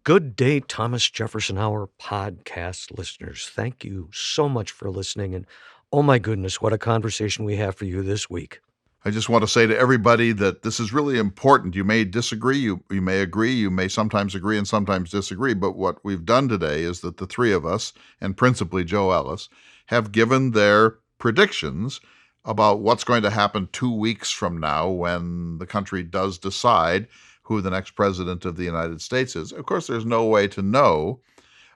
Good day, Thomas Jefferson Hour podcast listeners. Thank you so much for listening. And oh my goodness, what a conversation we have for you this week. I just want to say to everybody that this is really important. You may disagree, you may agree, you may sometimes agree and sometimes disagree, but what we've done today is that the three of us, and principally Joe Ellis, have given their predictions about what's going to happen 2 weeks from now when the country does decide who the next president of the United States is. Of course, there's no way to know.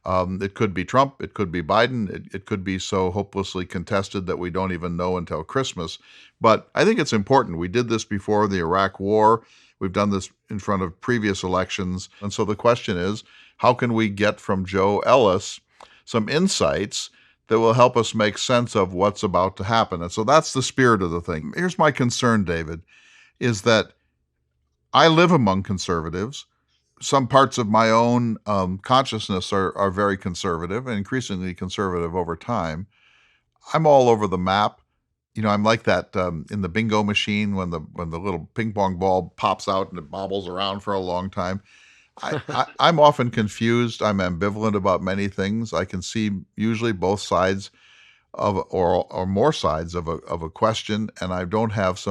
It could be Trump, it could be Biden, it could be so hopelessly contested that we don't even know until Christmas. But I think it's important. We did this before the Iraq War. We've done this in front of previous elections. And so the question is, how can we get from Joe Ellis some insights that will help us make sense of what's about to happen? And so that's the spirit of the thing. Here's my concern, David, is that I live among conservatives. Some parts of my own consciousness are very conservative and increasingly conservative over time. I'm all over the map. I'm like that in the bingo machine when the little ping pong ball pops out and it bobbles around for a long time. I'm often confused. I'm ambivalent about many things. I can see usually both sides of or more sides of a question, and I don't have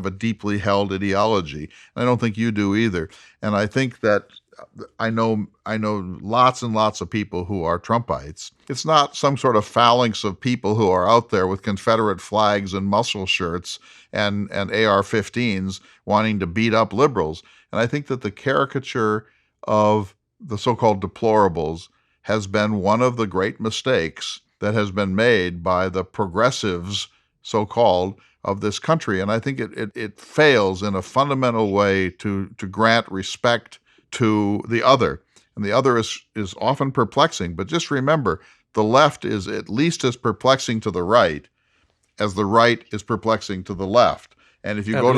a deeply held ideology. And I don't think you do either. And I think that I know lots and lots of people who are Trumpites. It's not some sort of phalanx of people who are out there with Confederate flags and muscle shirts and AR-15s wanting to beat up liberals. And I think that the caricature of the so-called deplorables has been one of the great mistakes that has been made by the progressives, so-called, of this country. And I think it fails in a fundamental way to grant respect to the other. And the other is often perplexing. But just remember, the left is at least as perplexing to the right as the right is perplexing to the left. And if you go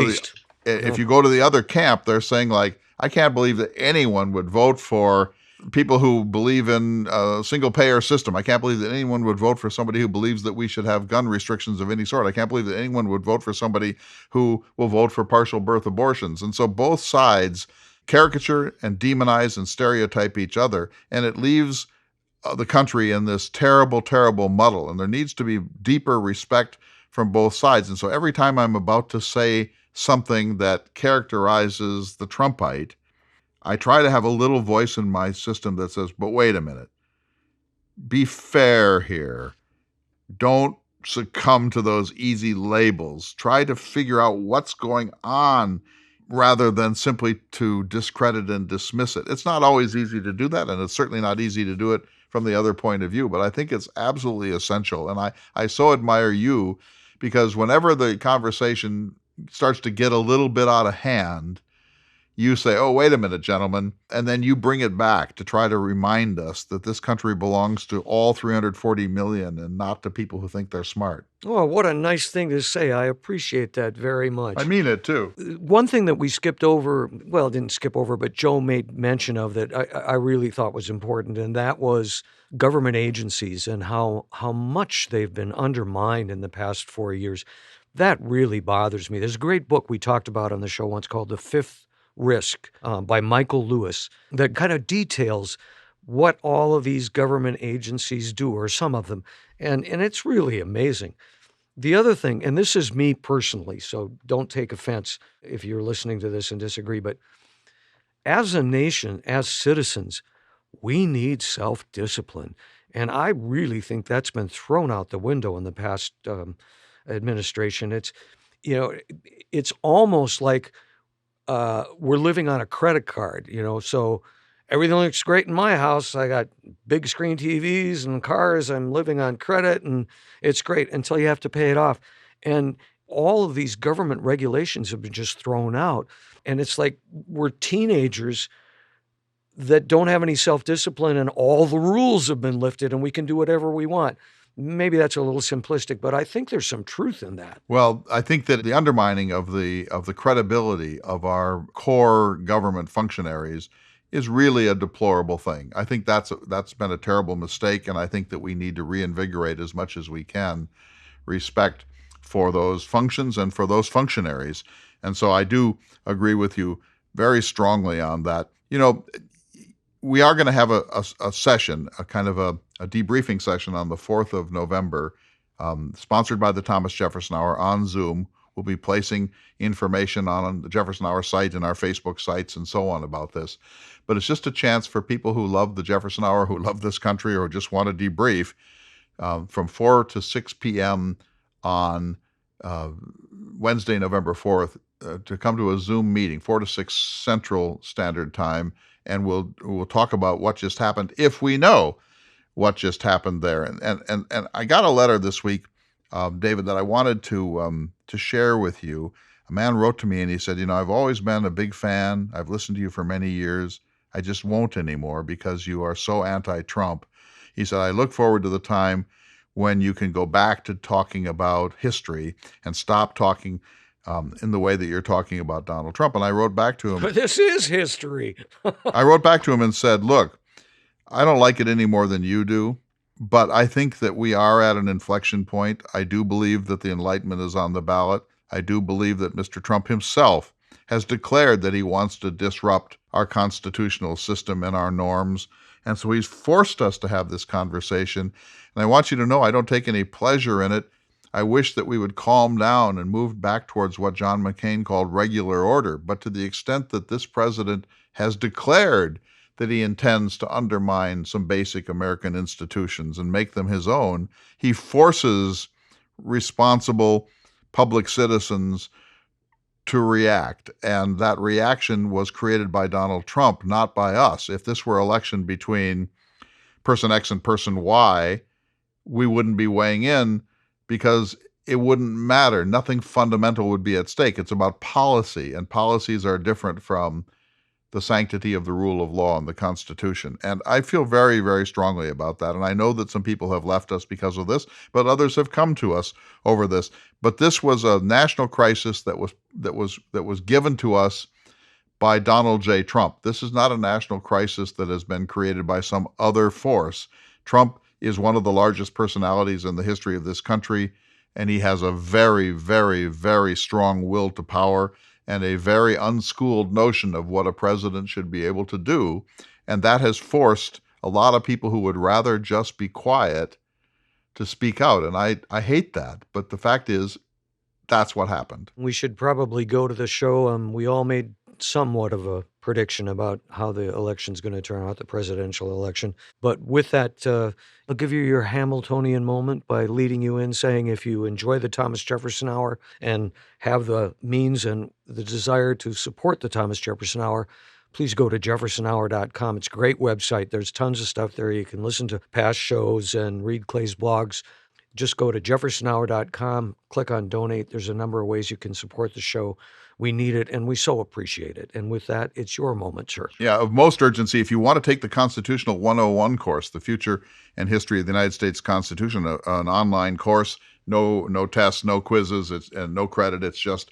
to the other camp, they're saying, like, I can't believe that anyone would vote for people who believe in a single-payer system. I can't believe that anyone would vote for somebody who believes that we should have gun restrictions of any sort. I can't believe that anyone would vote for somebody who will vote for partial birth abortions. And so both sides caricature and demonize and stereotype each other, and it leaves the country in this terrible, terrible muddle. And there needs to be deeper respect from both sides. And so every time I'm about to say something that characterizes the Trumpite, I try to have a little voice in my system that says, but wait a minute, be fair here. Don't succumb to those easy labels. Try to figure out what's going on rather than simply to discredit and dismiss it. It's not always easy to do that, and it's certainly not easy to do it from the other point of view, but I think it's absolutely essential. And I so admire you, because whenever the conversation starts to get a little bit out of hand, you say, oh, wait a minute, gentlemen, and then you bring it back to try to remind us that this country belongs to all 340 million and not to people who think they're smart. Oh, what a nice thing to say. I appreciate that very much. I mean it, too. One thing that we skipped over, well, didn't skip over, but Joe made mention of that I really thought was important, and that was government agencies and how much they've been undermined in the past 4 years. That really bothers me. There's a great book we talked about on the show once called The Fifth Risk by Michael Lewis that kind of details what all of these government agencies do, or some of them. And it's really amazing. The other thing, and this is me personally, so don't take offense if you're listening to this and disagree, but as a nation, as citizens, we need self-discipline. And I really think that's been thrown out the window in the past administration. It's almost like we're living on a credit card, so everything looks great in my house. I got big screen TVs and cars. I'm living on credit, and it's great until you have to pay it off. And all of these government regulations have been just thrown out. And it's like we're teenagers that don't have any self-discipline, and all the rules have been lifted and we can do whatever we want. Maybe that's a little simplistic, but I think there's some truth in that. Well, I think that the undermining of the credibility of our core government functionaries is really a deplorable thing. I think that's been a terrible mistake, and I think that we need to reinvigorate as much as we can respect for those functions and for those functionaries. And so I do agree with you very strongly on that. we are going to have a session, a kind of a debriefing session on the 4th of November, sponsored by the Thomas Jefferson Hour on Zoom. We'll be placing information on the Jefferson Hour site and our Facebook sites and so on about this. But it's just a chance for people who love the Jefferson Hour, who love this country, or just want to debrief from 4 to 6 p.m. on Wednesday, November 4th, to come to a Zoom meeting, 4 to 6 Central Standard Time, and we'll talk about what just happened, if we know what just happened there. And I got a letter this week, David, that I wanted to share with you. A man wrote to me and he said, I've always been a big fan. I've listened to you for many years. I just won't anymore because you are so anti-Trump. He said, I look forward to the time when you can go back to talking about history and stop talking in the way that you're talking about Donald Trump. And I wrote back to him. But this is history. I wrote back to him and said, look, I don't like it any more than you do, but I think that we are at an inflection point. I do believe that the Enlightenment is on the ballot. I do believe that Mr. Trump himself has declared that he wants to disrupt our constitutional system and our norms. And so he's forced us to have this conversation. And I want you to know I don't take any pleasure in it. I wish that we would calm down and move back towards what John McCain called regular order. But to the extent that this president has declared that he intends to undermine some basic American institutions and make them his own, he forces responsible public citizens to react. And that reaction was created by Donald Trump, not by us. If this were election between person X and person Y, we wouldn't be weighing in because it wouldn't matter. Nothing fundamental would be at stake. It's about policy, and policies are different from the sanctity of the rule of law and the Constitution. And I feel very, very strongly about that. And I know that some people have left us because of this, but others have come to us over this. But this was a national crisis that was given to us by Donald J. Trump. This is not a national crisis that has been created by some other force. Trump is one of the largest personalities in the history of this country, and he has a very, very, very strong will to power and a very unschooled notion of what a president should be able to do. And that has forced a lot of people who would rather just be quiet to speak out. And I hate that. But the fact is, that's what happened. We should probably go to the show. We all made somewhat of a prediction about how the election's going to turn out, the presidential election. But with that, I'll give you your Hamiltonian moment by leading you in, saying if you enjoy the Thomas Jefferson Hour and have the means and the desire to support the Thomas Jefferson Hour, please go to jeffersonhour.com. It's a great website. There's tons of stuff there. You can listen to past shows and read Clay's blogs. Just go to jeffersonhour.com, click on donate. There's a number of ways you can support the show. We need it, and we so appreciate it. And with that, it's your moment, sir. Yeah, of most urgency, if you want to take the Constitutional 101 course, the future and history of the United States Constitution, an online course, no tests, no quizzes, and no credit. It's just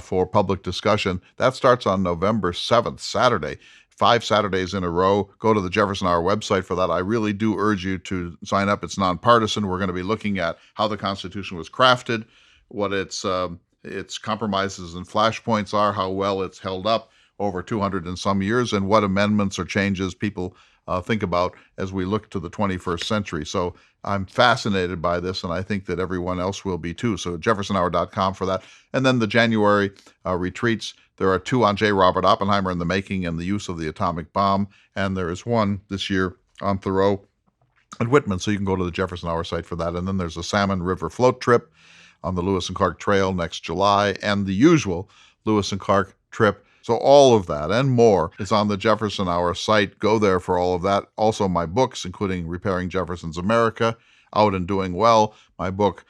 for public discussion. That starts on November 7th, Saturday. 5 Saturdays in a row. Go to the Jefferson Hour website for that. I really do urge you to sign up. It's nonpartisan. We're going to be looking at how the Constitution was crafted, what its compromises and flashpoints are, how well it's held up over 200 and some years, and what amendments or changes people think about as we look to the 21st century. So I'm fascinated by this, and I think that everyone else will be too. So jeffersonhour.com for that. And then the January retreats. There are 2 on J. Robert Oppenheimer and the making and the use of the atomic bomb. And there is 1 this year on Thoreau and Whitman. So you can go to the Jefferson Hour site for that. And then there's a Salmon River float trip on the Lewis and Clark Trail next July, and the usual Lewis and Clark trip. So all of that and more is on the Jefferson Hour site. Go there for all of that. Also my books, including Repairing Jefferson's America, Out and Doing Well, my book,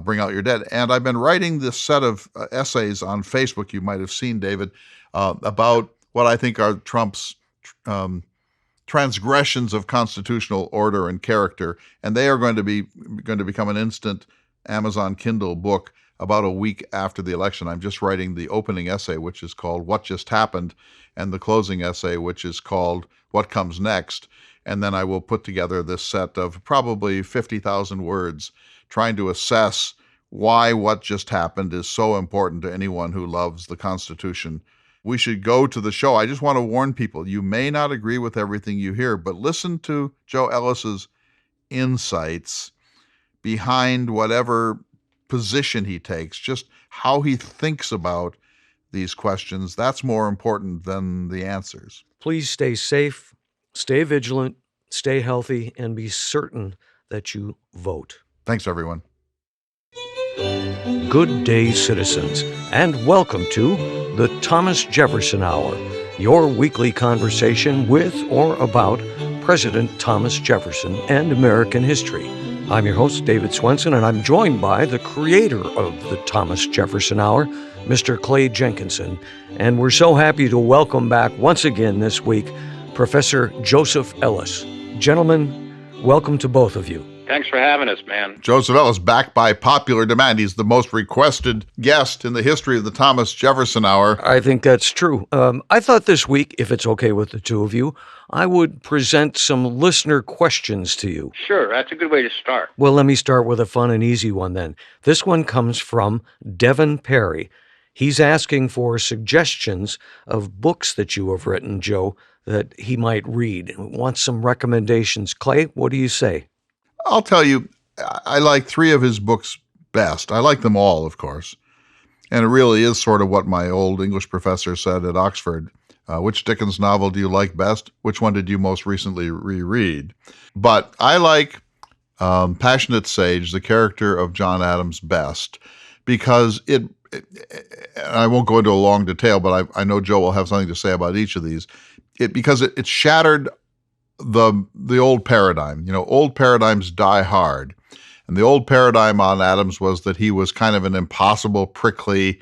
Bring Out Your Dead. And I've been writing this set of essays on Facebook, you might have seen, David, about what I think are Trump's transgressions of constitutional order and character. And they are going to become an instant Amazon Kindle book about a week after the election. I'm just writing the opening essay, which is called What Just Happened, and the closing essay, which is called What Comes Next. And then I will put together this set of probably 50,000 words trying to assess why what just happened is so important to anyone who loves the Constitution we should go to the show. I just want to warn people, you may not agree with everything you hear, but listen to Joe Ellis's insights behind whatever position he takes, just how he thinks about these questions. That's more important than the answers. Please stay safe, stay vigilant, stay healthy, and be certain that you vote. Thanks, everyone. Good day, citizens, and welcome to the Thomas Jefferson Hour, your weekly conversation with or about President Thomas Jefferson and American history. I'm your host, David Swenson, and I'm joined by the creator of the Thomas Jefferson Hour, Mr. Clay Jenkinson. And we're so happy to welcome back once again this week Professor Joseph Ellis. Gentlemen, welcome to both of you. Thanks for having us, man. Joseph Ellis, back by popular demand. He's the most requested guest in the history of the Thomas Jefferson Hour. I think that's true. I thought this week, if it's okay with the two of you, I would present some listener questions to you. Sure, that's a good way to start. Well, let me start with a fun and easy one then. This one comes from Devin Perry. He's asking for suggestions of books that you have written, Joe, that he might read. Wants some recommendations. Clay, what do you say? I'll tell you, I like three of his books best. I like them all, of course. And it really is sort of what my old English professor said at Oxford. Which Dickens novel do you like best? Which one did you most recently reread? But I like Passionate Sage, the character of John Adams, best because I won't go into a long detail, but I know Joe will have something to say about each of these. Because it shattered the old paradigm. You know, old paradigms die hard. And the old paradigm on Adams was that he was kind of an impossible, prickly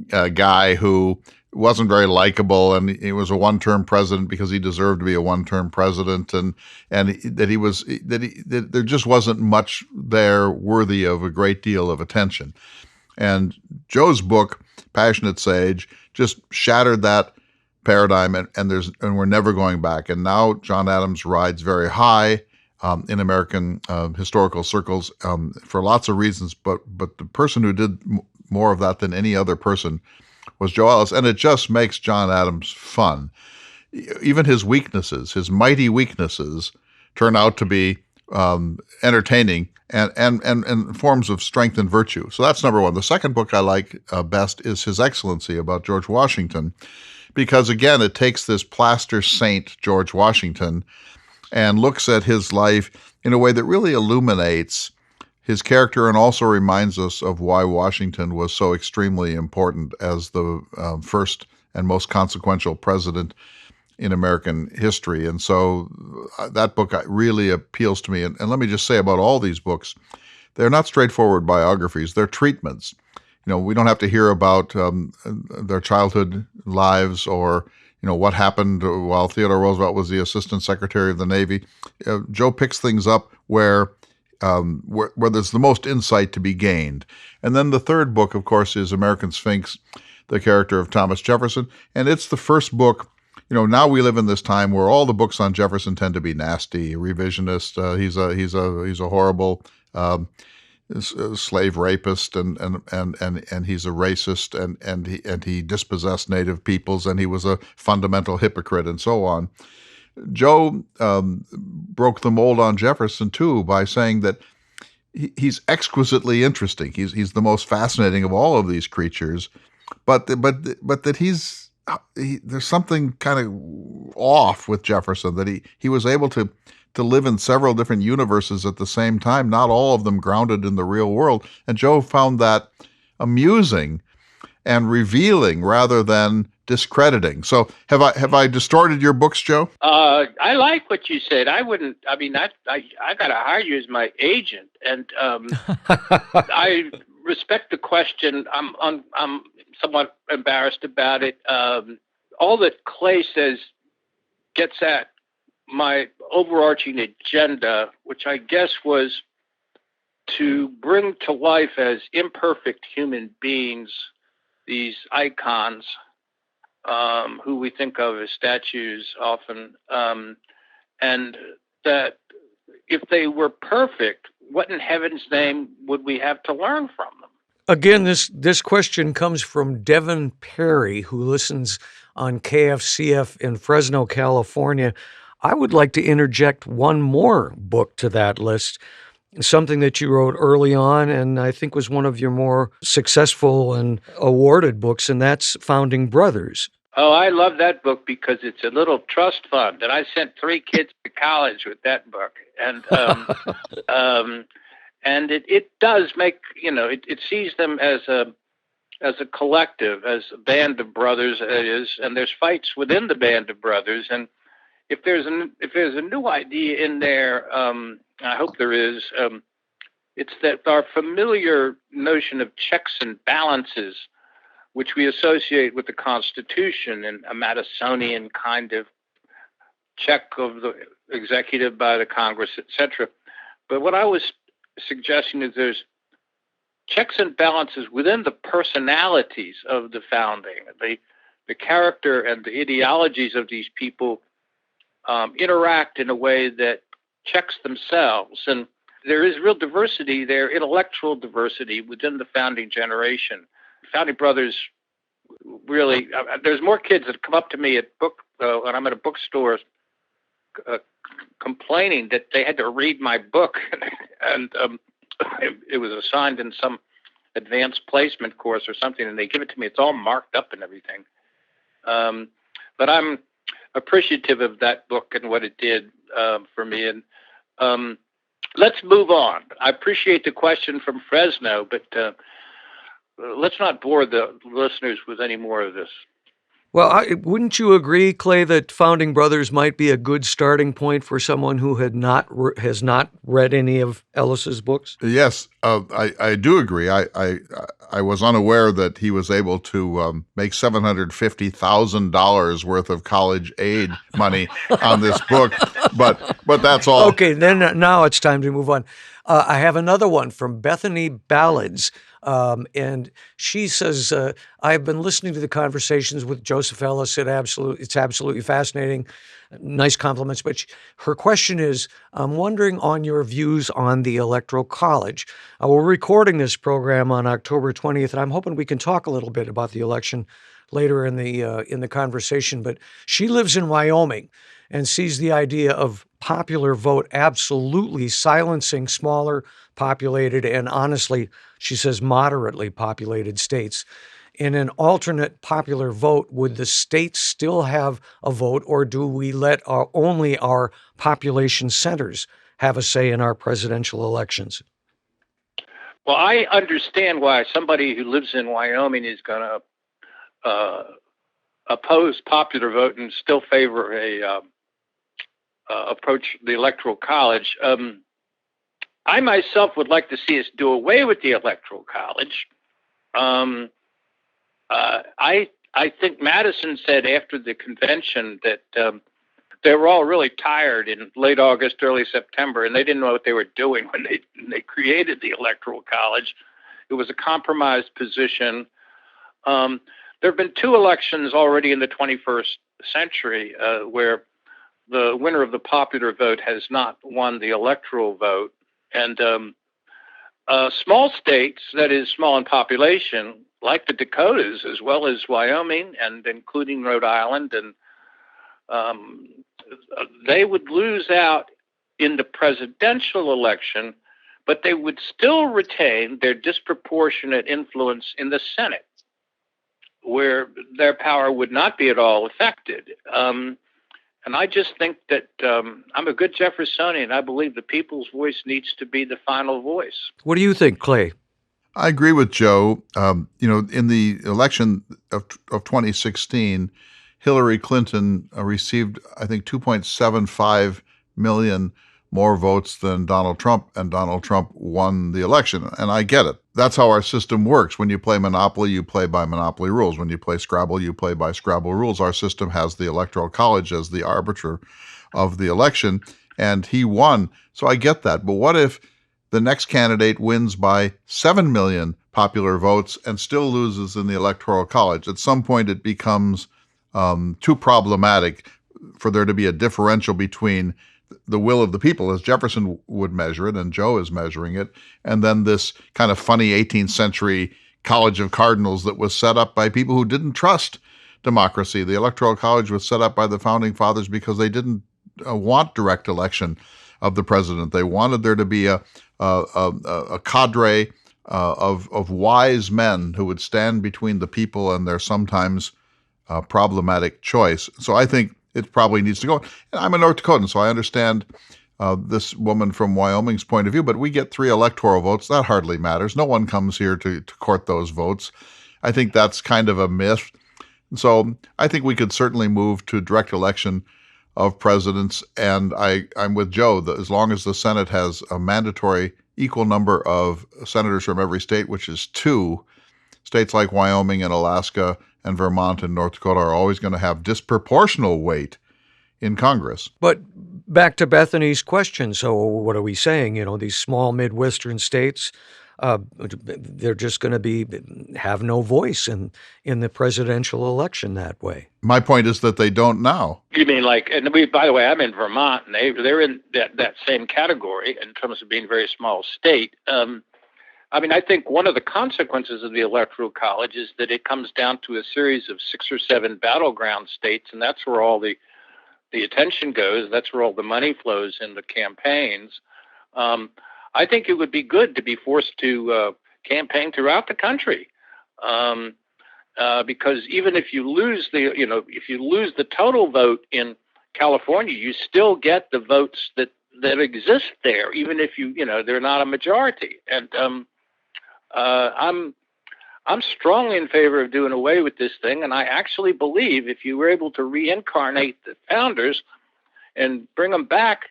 guy who wasn't very likable, and he was a one-term president because he deserved to be a one-term president, and that there just wasn't much there worthy of a great deal of attention. And Joe's book, Passionate Sage, just shattered that paradigm, and we're never going back. And now John Adams rides very high in American historical circles for lots of reasons. But the person who did more of that than any other person was Joe Ellis, and it just makes John Adams fun. Even his weaknesses, his mighty weaknesses, turn out to be entertaining and forms of strength and virtue. So that's number one. The second book I like best is His Excellency, about George Washington, because, again, it takes this plaster saint, George Washington, and looks at his life in a way that really illuminates his character and also reminds us of why Washington was so extremely important as the first and most consequential president in American history. And so that book really appeals to me. And let me just say about all these books, they're not straightforward biographies. They're treatments. You know, we don't have to hear about their childhood lives or, you know, what happened while Theodore Roosevelt was the Assistant Secretary of the Navy. Joe picks things up where there's the most insight to be gained. And then the third book, of course, is American Sphinx, the character of Thomas Jefferson. And it's the first book. You know, now we live in this time where all the books on Jefferson tend to be nasty, revisionist. He's a horrible slave rapist, and he's a racist, and he dispossessed native peoples, and he was a fundamental hypocrite, and so on. Joe broke the mold on Jefferson too by saying that he's exquisitely interesting. He's the most fascinating of all of these creatures, but that there's something kind of off with Jefferson, that he was able to live in several different universes at the same time, not all of them grounded in the real world. And Joe found that amusing and revealing rather than discrediting. So have I distorted your books, Joe? I like what you said. I wouldn't. I mean, I got to hire you as my agent, and I respect the question. I'm somewhat embarrassed about it. All that Clay says gets at my overarching agenda, which I guess was to bring to life as imperfect human beings these icons who we think of as statues often, and that if they were perfect, what in heaven's name would we have to learn from them? Again, this question comes from Devin Perry, who listens on KFCF in Fresno, California. I would like to interject one more book to that list, something that you wrote early on, and I think was one of your more successful and awarded books, and that's Founding Brothers. Oh, I love that book because it's a little trust fund, and I sent 3 kids to college with that book, and and it does make, it sees them as a collective, as a band of brothers, it is, and there's fights within the band of brothers, and if there's a new idea in there, I hope there is. It's that our familiar notion of checks and balances, which we associate with the Constitution and a Madisonian kind of check of the executive by the Congress, etc. But what I was suggesting is there's checks and balances within the personalities of the founding, the character and the ideologies of these people interact in a way that checks themselves. And there is real diversity there, intellectual diversity within the founding generation. Founding Brothers really, there's more kids that come up to me when I'm at a bookstore complaining that they had to read my book, and it was assigned in some advanced placement course or something, and they give it to me. It's all marked up and everything. But I'm appreciative of that book and what it did for me. And let's move on. I appreciate the question from Fresno, but let's not bore the listeners with any more of this. Well, wouldn't you agree, Clay, that Founding Brothers might be a good starting point for someone who has not read any of Ellis's books? Yes, I do agree. I was unaware that he was able to make $750,000 worth of college aid money on this book, but that's all. Okay, then now it's time to move on. I have another one from Bethany Ballads. And she says, I've been listening to the conversations with Joseph Ellis. It's absolutely fascinating. Nice compliments. But her question is, I'm wondering on your views on the Electoral College. We're recording this program on October 20th, and I'm hoping we can talk a little bit about the election later in the conversation. But she lives in Wyoming and sees the idea of popular vote absolutely silencing smaller populated and, honestly, she says, moderately populated states. In an alternate popular vote, would the states still have a vote, or do we let only our population centers have a say in our presidential elections? Well, I understand why somebody who lives in Wyoming is going to oppose popular vote and still favor approach the Electoral College. I myself would like to see us do away with the Electoral College. I think Madison said after the convention that they were all really tired in late August, early September, and they didn't know what they were doing when they created the Electoral College. It was a compromised position. There have been 2 elections already in the 21st century where the winner of the popular vote has not won the electoral vote. And small states, that is small in population, like the Dakotas, as well as Wyoming, and including Rhode Island, and they would lose out in the presidential election, but they would still retain their disproportionate influence in the Senate, where their power would not be at all affected. And I just think that I'm a good Jeffersonian. I believe the people's voice needs to be the final voice. What do you think, Clay? I agree with Joe. In the election of 2016, Hillary Clinton received, I think, 2.75 million more votes than Donald Trump, and Donald Trump won the election. And I get it. That's how our system works. When you play Monopoly, you play by Monopoly rules. When you play Scrabble, you play by Scrabble rules. Our system has the Electoral College as the arbiter of the election, and he won. So I get that. But what if the next candidate wins by 7 million popular votes and still loses in the Electoral College? At some point, it becomes too problematic for there to be a differential between the will of the people as Jefferson would measure it, and Joe is measuring it, and then this kind of funny 18th century College of Cardinals that was set up by people who didn't trust democracy. The Electoral College was set up by the Founding Fathers because they didn't want direct election of the president. They wanted there to be a cadre of wise men who would stand between the people and their sometimes problematic choice. So I think it probably needs to go. And I'm a North Dakotan, so I understand this woman from Wyoming's point of view, but we get 3 electoral votes. That hardly matters. No one comes here to court those votes. I think that's kind of a myth. So I think we could certainly move to direct election of presidents. And I'm with Joe, that as long as the Senate has a mandatory equal number of senators from every state, which is 2, states like Wyoming and Alaska and Vermont and North Dakota are always going to have disproportional weight in Congress. But back to Bethany's question, so what are we saying? These small Midwestern states, they're just going to have no voice in the presidential election that way. My point is that they don't now. You mean by the way, I'm in Vermont, and they're in that same category in terms of being a very small state. I think one of the consequences of the Electoral College is that it comes down to a series of 6 or 7 battleground states, and that's where all the attention goes. That's where all the money flows in the campaigns. I think it would be good to be forced to campaign throughout the country, because even if you lose the total vote in California, you still get the votes that exist there, even if they're not a majority. And I'm strongly in favor of doing away with this thing, and I actually believe if you were able to reincarnate the founders and bring them back,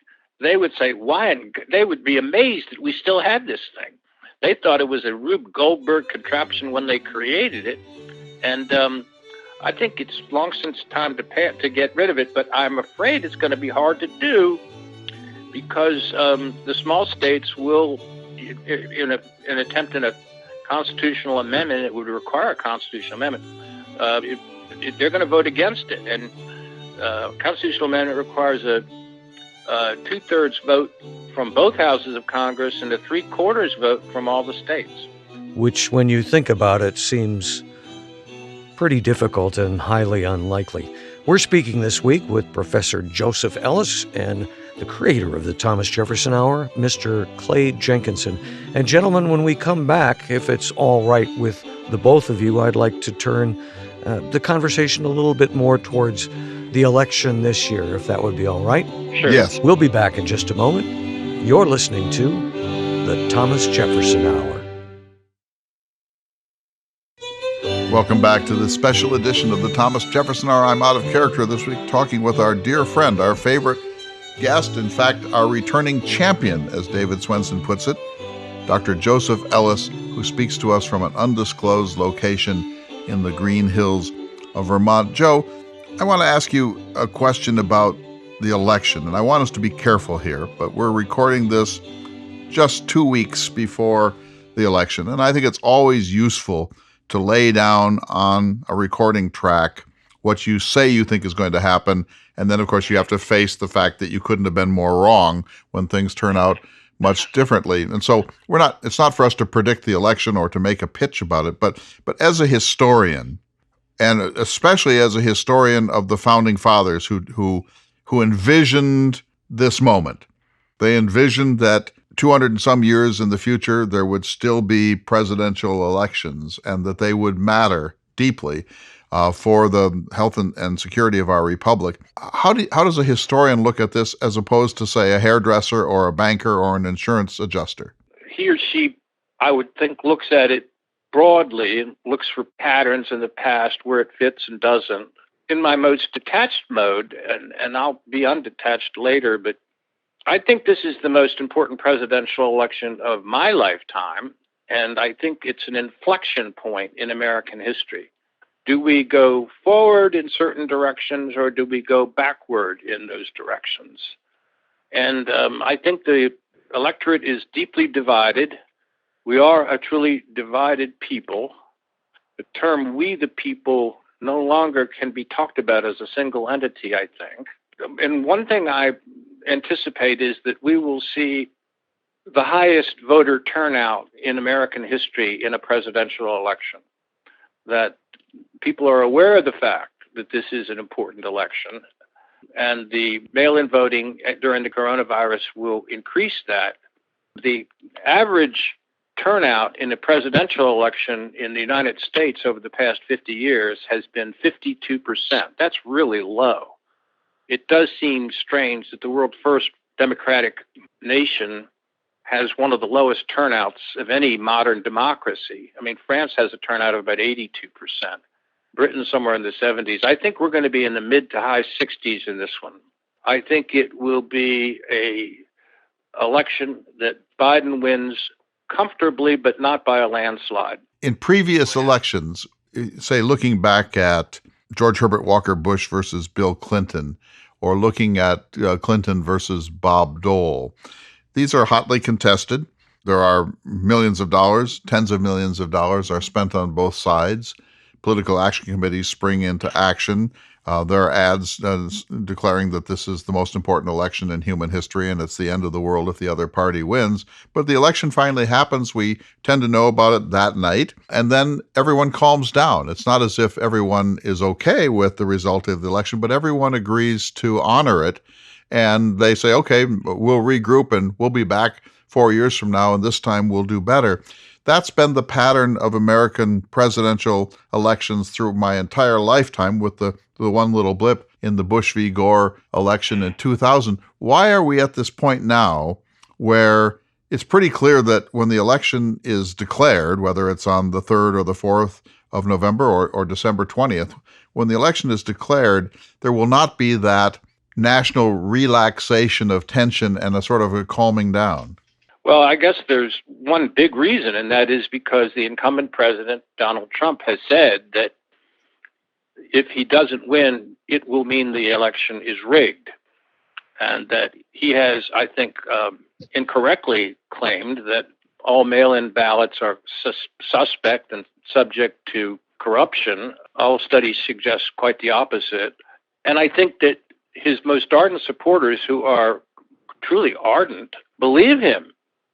they would say, why? And they would be amazed that we still had this thing. They thought it was a Rube Goldberg contraption when they created it, and I think it's long since time to get rid of it, but I'm afraid it's going to be hard to do because the small states will, in an attempt in a constitutional amendment, it would require a constitutional amendment. They're going to vote against it, and constitutional amendment requires a 2/3 vote from both houses of Congress and a 3/4 vote from all the states. Which, when you think about it, seems pretty difficult and highly unlikely. We're speaking this week with Professor Joseph Ellis and the creator of the Thomas Jefferson Hour, Mr. Clay Jenkinson. And gentlemen, when we come back, if it's all right with the both of you, I'd like to turn the conversation a little bit more towards the election this year, if that would be all right. Sure. Yes. We'll be back in just a moment. You're listening to the Thomas Jefferson Hour. Welcome back to this special edition of the Thomas Jefferson Hour. I'm out of character this week, talking with our dear friend, our favorite guest, in fact, our returning champion, as David Swenson puts it, Dr. Joseph Ellis, who speaks to us from an undisclosed location in the Green Hills of Vermont. Joe, I want to ask you a question about the election, and I want us to be careful here, but we're recording this just 2 weeks before the election, and I think it's always useful to lay down on a recording track what you say you think is going to happen, and then, of course, you have to face the fact that you couldn't have been more wrong when things turn out much differently. And so it's not for us to predict the election or to make a pitch about it, but as a historian, and especially as a historian of the Founding Fathers who envisioned this moment. They envisioned that 200 and some years in the future, there would still be presidential elections and that they would matter deeply for the health and security of our republic. How does a historian look at this as opposed to, say, a hairdresser or a banker or an insurance adjuster? He or she, I would think, looks at it broadly and looks for patterns in the past where it fits and doesn't. In my most detached mode, and I'll be undetached later, but I think this is the most important presidential election of my lifetime, and I think it's an inflection point in American history. Do we go forward in certain directions, or do we go backward in those directions? And I think the electorate is deeply divided. We are a truly divided people. The term "we the people" no longer can be talked about as a single entity, I think. And one thing I anticipate is that we will see the highest voter turnout in American history in a presidential election. That people are aware of the fact that this is an important election, and the mail-in voting during the coronavirus will increase that. The average turnout in a presidential election in the United States over the past 50 years has been 52%. That's really low. It does seem strange that the world's first democratic nation has one of the lowest turnouts of any modern democracy. I mean, France has a turnout of about 82%. Britain somewhere in the 70s. I think we're going to be in the mid to high 60s in this one. I think it will be a election that Biden wins comfortably, but not by a landslide. In previous elections, say looking back at George Herbert Walker Bush versus Bill Clinton, or looking at Clinton versus Bob Dole, these are hotly contested. There are millions of dollars, tens of millions of dollars are spent on both sides. Political action committees spring into action. There are ads declaring that this is the most important election in human history and it's the end of the world if the other party wins. But the election finally happens. We tend to know about it that night, and then everyone calms down. It's not as if everyone is okay with the result of the election, but everyone agrees to honor it. And they say, okay, we'll regroup and we'll be back 4 years from now, and this time we'll do better. That's been the pattern of American presidential elections through my entire lifetime, with the one little blip in the Bush v. Gore election in 2000. Why are we at this point now where it's pretty clear that when the election is declared, whether it's on the 3rd or the 4th of November or December 20th, when the election is declared, there will not be that national relaxation of tension and a sort of a calming down? Well, I guess there's one big reason, and that is because the incumbent president, Donald Trump, has said that if he doesn't win, it will mean the election is rigged. And that he has, I think, incorrectly claimed that all mail-in ballots are suspect and subject to corruption. All studies suggest quite the opposite. And I think that his most ardent supporters, who are truly ardent, believe him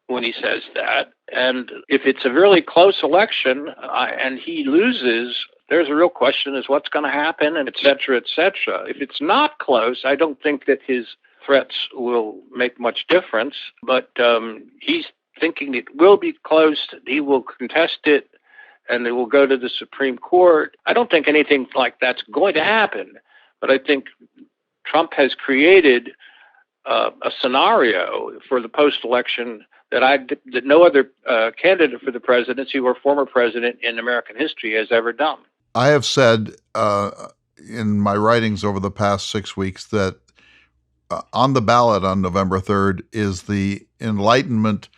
when he says that. And if it's a really close election and he loses, there's a real question is what's going to happen, and et cetera, et cetera. If it's not close, I don't think that his threats will make much difference. But he's thinking it will be close. He will contest it, and it will go to the Supreme Court. I don't think anything like that's going to happen. But I think Trump has created a scenario for the post-election that no other candidate for the presidency or former president in American history has ever done. I have said in my writings over the past 6 weeks that on the ballot on November 3rd is the Enlightenment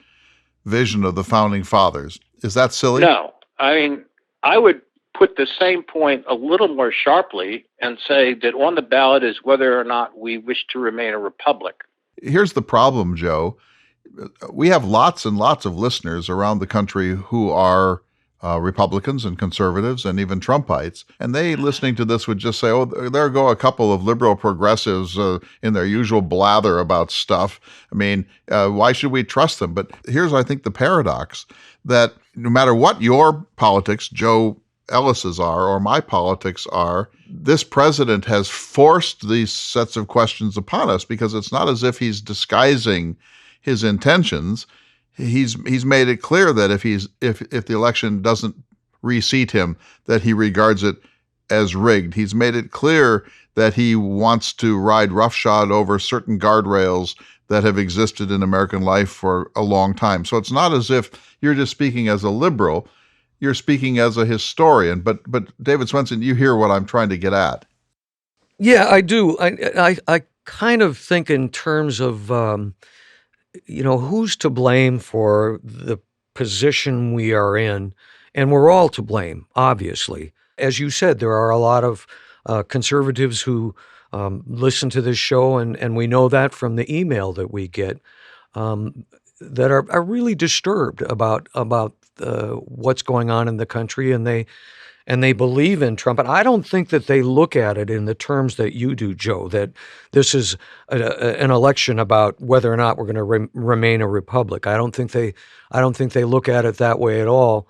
vision of the Founding Fathers. Is that silly? No. I mean, I would put the same point a little more sharply and say that on the ballot is whether or not we wish to remain a republic. Here's the problem, Joe. We have lots and lots of listeners around the country who are Republicans and conservatives and even Trumpites, and they listening to this would just say, oh, there go a couple of liberal progressives in their usual blather about stuff. I mean, why should we trust them? But here's, I think, the paradox, that no matter what your politics, Joe Ellis's are, or my politics are, this president has forced these sets of questions upon us, because it's not as if he's disguising his intentions. He's made it clear that if the election doesn't reseat him, that he regards it as rigged. He's made it clear that he wants to ride roughshod over certain guardrails that have existed in American life for a long time. So it's not as if you're just speaking as a liberal, you're speaking as a historian. But David Swenson, you hear what I'm trying to get at. Yeah, I do. I kind of think in terms of who's to blame for the position we are in, and we're all to blame, obviously. As you said, there are a lot of conservatives who listen to this show, and we know that from the email that we get, that are really disturbed about what's going on in the country, and and they believe in Trump. And I don't think that they look at it in the terms that you do, Joe, that this is an election about whether or not we're going to remain a republic. I don't think they look at it that way at all.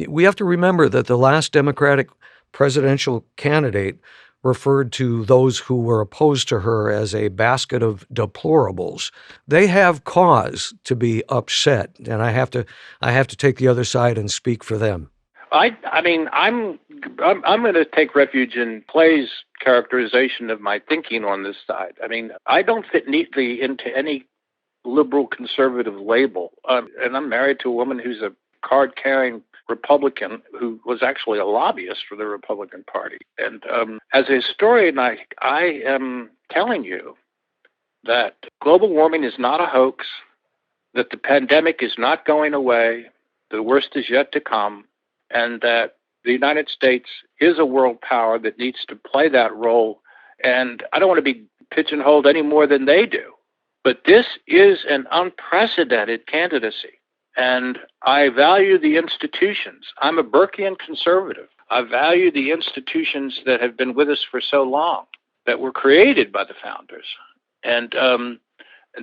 We have to remember that the last Democratic presidential candidate referred to those who were opposed to her as a basket of deplorables. They have cause to be upset, and I have to take the other side and speak for them. I mean, I'm going to take refuge in Clay's characterization of my thinking on this side. I mean, I don't fit neatly into any liberal conservative label, and I'm married to a woman who's a card-carrying Republican who was actually a lobbyist for the Republican Party. And as a historian, I am telling you that global warming is not a hoax, that the pandemic is not going away, the worst is yet to come, and that the United States is a world power that needs to play that role. And I don't want to be pigeonholed any more than they do. But this is an unprecedented candidacy. And I value the institutions. I'm a Burkean conservative. I value the institutions that have been with us for so long, that were created by the founders. And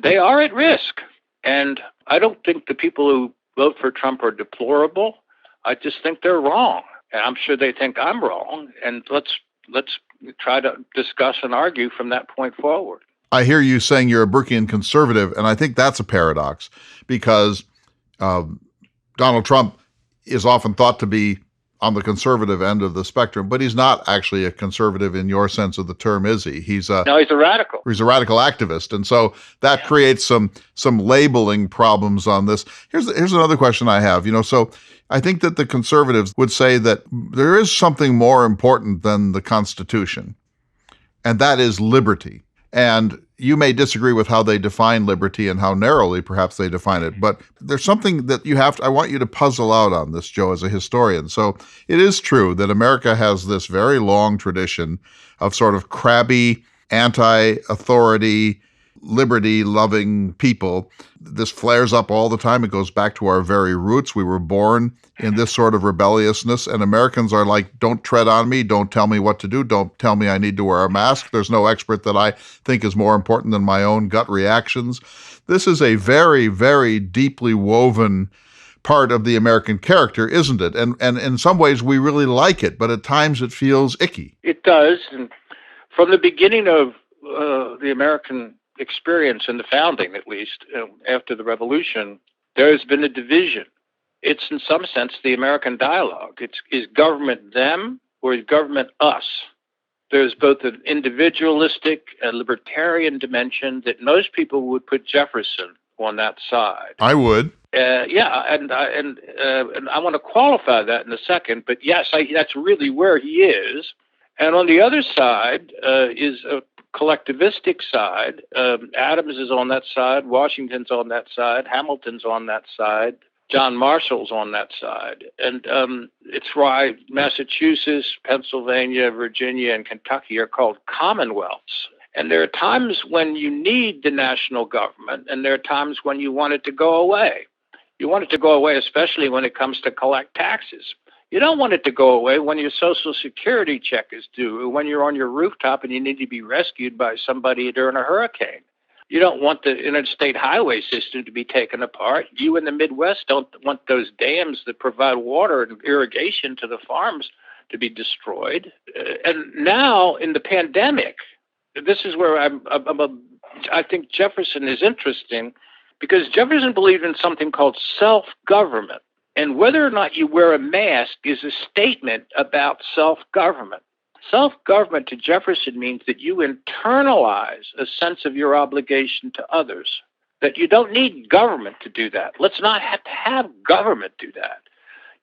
they are at risk. And I don't think the people who vote for Trump are deplorable. I just think they're wrong. And I'm sure they think I'm wrong. And let's try to discuss and argue from that point forward. I hear you saying you're a Burkean conservative, and I think that's a paradox because Donald Trump is often thought to be on the conservative end of the spectrum, but he's not actually a conservative in your sense of the term, is he? No, he's a radical. He's a radical activist, and so that creates some labeling problems on this. Here's another question I have. So I think that the conservatives would say that there is something more important than the Constitution, and that is liberty. And you may disagree with how they define liberty and how narrowly perhaps they define it, but there's something that I want you to puzzle out on this, Joe, as a historian. So it is true that America has this very long tradition of sort of crabby, anti-authority, liberty-loving people. This flares up all the time. It goes back to our very roots. We were born in this sort of rebelliousness, and Americans are like, don't tread on me, don't tell me what to do, don't tell me I need to wear a mask. There's no expert that I think is more important than my own gut reactions. This is a very, very deeply woven part of the American character, isn't it? And in some ways we really like it, but at times it feels icky. It does. And from the beginning of the American experience in the founding, at least, after the Revolution, there has been a division. It's in some sense the American dialogue. Is government them or is government us? There's both an individualistic and libertarian dimension that most people would put Jefferson on that side. I would. And I want to qualify that in a second, but yes, that's really where he is. And on the other side is a collectivistic side. Adams is on that side, Washington's on that side, Hamilton's on that side, John Marshall's on that side. And it's why Massachusetts, Pennsylvania, Virginia, and Kentucky are called commonwealths. And there are times when you need the national government, and there are times when you want it to go away. You want it to go away, especially when it comes to collect taxes. You don't want it to go away when your Social Security check is due, or when you're on your rooftop and you need to be rescued by somebody during a hurricane. You don't want the interstate highway system to be taken apart. You in the Midwest don't want those dams that provide water and irrigation to the farms to be destroyed. And now in the pandemic, this is where I think Jefferson is interesting, because Jefferson believed in something called self-government. And whether or not you wear a mask is a statement about self-government. Self-government to Jefferson means that you internalize a sense of your obligation to others, that you don't need government to do that. Let's not have to have government do that.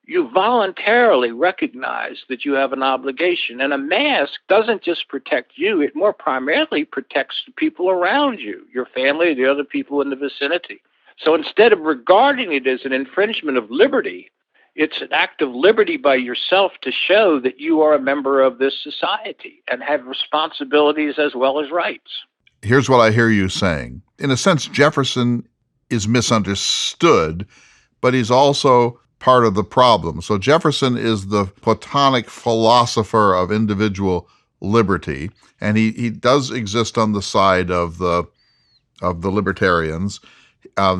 You voluntarily recognize that you have an obligation. And a mask doesn't just protect you, it more primarily protects the people around you, your family, the other people in the vicinity. So instead of regarding it as an infringement of liberty, it's an act of liberty by yourself to show that you are a member of this society and have responsibilities as well as rights. Here's what I hear you saying. In a sense, Jefferson is misunderstood, but he's also part of the problem. So Jefferson is the Platonic philosopher of individual liberty, and he does exist on the side of the libertarians.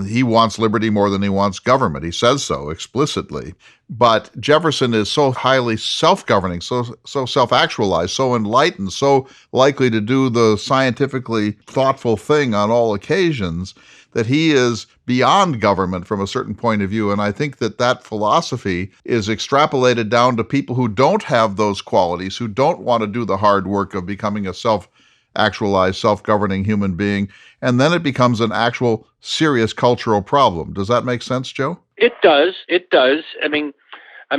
He wants liberty more than he wants government. He says so explicitly. But Jefferson is so highly self-governing, so self-actualized, so enlightened, so likely to do the scientifically thoughtful thing on all occasions that he is beyond government from a certain point of view. And I think that philosophy is extrapolated down to people who don't have those qualities, who don't want to do the hard work of becoming a self-actualized, self-governing human being. And then it becomes an actual serious cultural problem. Does that make sense, Joe? It does. It does. I mean,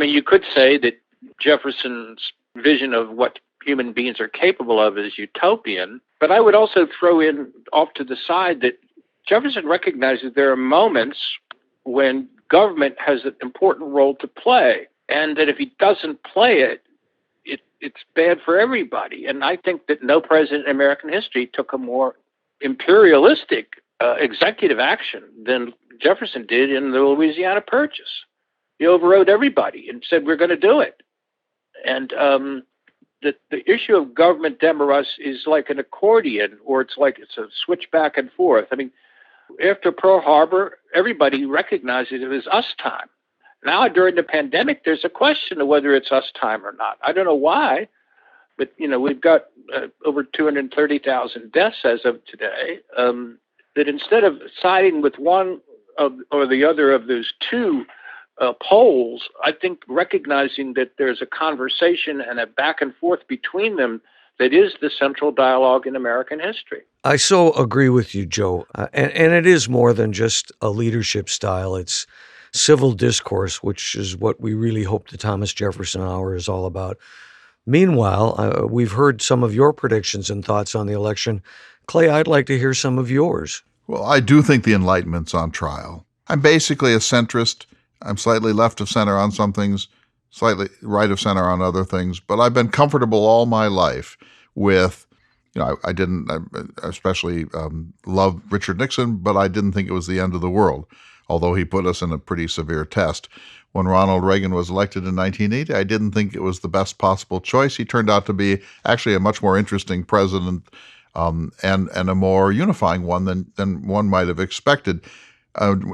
you could say that Jefferson's vision of what human beings are capable of is utopian, but I would also throw in off to the side that Jefferson recognizes there are moments when government has an important role to play, and that if he doesn't play it, it's bad for everybody. And I think that no president in American history took a more imperialistic executive action than Jefferson did in the Louisiana Purchase. He overrode everybody and said, we're going to do it. And the issue of government demorus is like an accordion, or it's a switch back and forth. I mean, after Pearl Harbor, everybody recognized it was us time. Now, during the pandemic, there's a question of whether it's us time or not. I don't know why, but, we've got over 230,000 deaths as of today, that instead of siding with one or the other of those two poles, I think recognizing that there's a conversation and a back and forth between them that is the central dialogue in American history. I so agree with you, Joe. And it is more than just a leadership style. It's civil discourse, which is what we really hope the Thomas Jefferson Hour is all about. Meanwhile, we've heard some of your predictions and thoughts on the election. Clay, I'd like to hear some of yours. Well, I do think the Enlightenment's on trial. I'm basically a centrist. I'm slightly left of center on some things, slightly right of center on other things, but I've been comfortable all my life with, I didn't especially love Richard Nixon, but I didn't think it was the end of the world, although he put us in a pretty severe test. When Ronald Reagan was elected in 1980, I didn't think it was the best possible choice. He turned out to be actually a much more interesting president and a more unifying one than one might have expected.